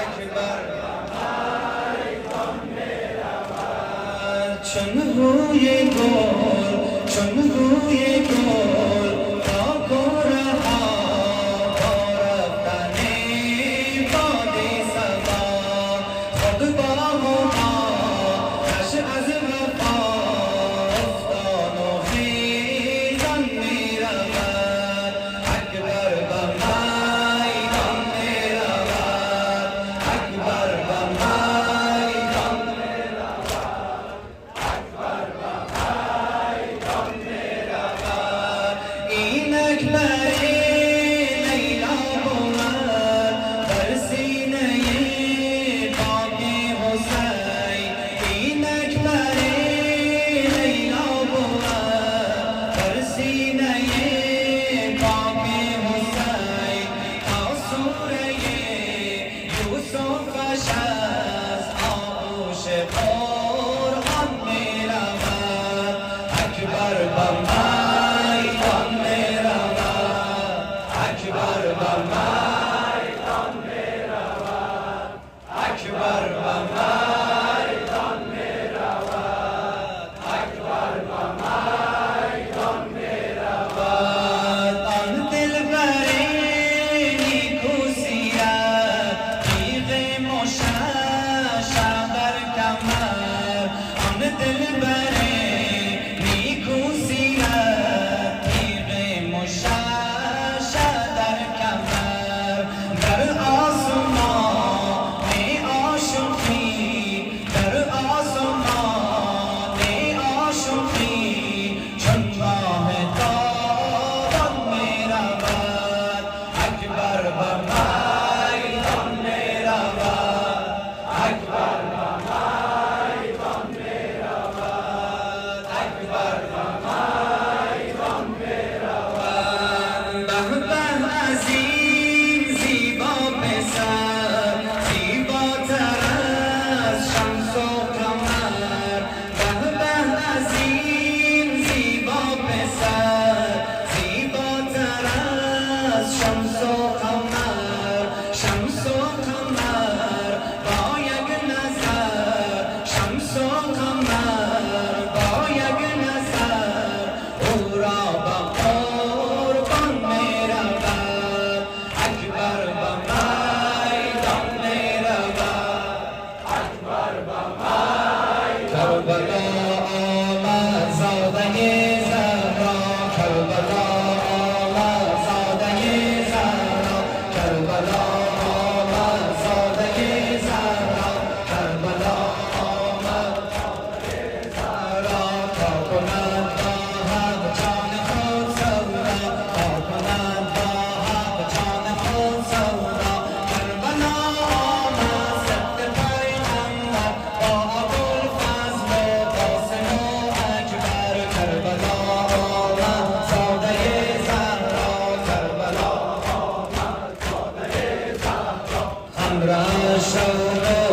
اکبر چون روی گل چون روی گل پاک و رها با رفتن باد صبا خود با ما کش از وفا افتان و خیزان می رود اکبر به میدان می رود اکبر به میدان می رود اکبر به میدان می رود اینک بری لیلا بود در سینه پاک حسین اینک بری لیلا بود در سینه پاک حسین تا سوره یوسفش از آغوش قرآن می رود اکبر به میدان می رود اکبر به میدان می رود اکبر به میدان می رود اکبر به میدان می رود آن دلبر نیکو سیرت تیغ مشعشع بر کمر آن دلبر نیکو سیرت تیغ مشعشع در کمر در آسمان آشوقی در آسمان آشوقی چون ماه تابان می رود اکبر به میدان می رود اکبر به میدان می رود اکبر به میدان می رود به به از این زیبا پسر زیباتر از شمس و قمر به به از این زیبا پسر زیباتر از شمس و قمر شمس و قمر با یک نظر شمس و قمر با یک نظر او را به قربان می رود اکبر به میدان می رود اکبر به میدان کربلا آمد زاده زهرا کربلا آمد زاده زهرا کربلا آمد زاده زهرا کربلا آمد زهرا تا کند با حق جان خود سودا تا کند با حق جان خود سودا کربلا آمد ضد پیغمبر با ابوالفضل و قاسم و اکبر کربلا آمد زاده زهرا کربلا آمد زاده زهرا همراه شوق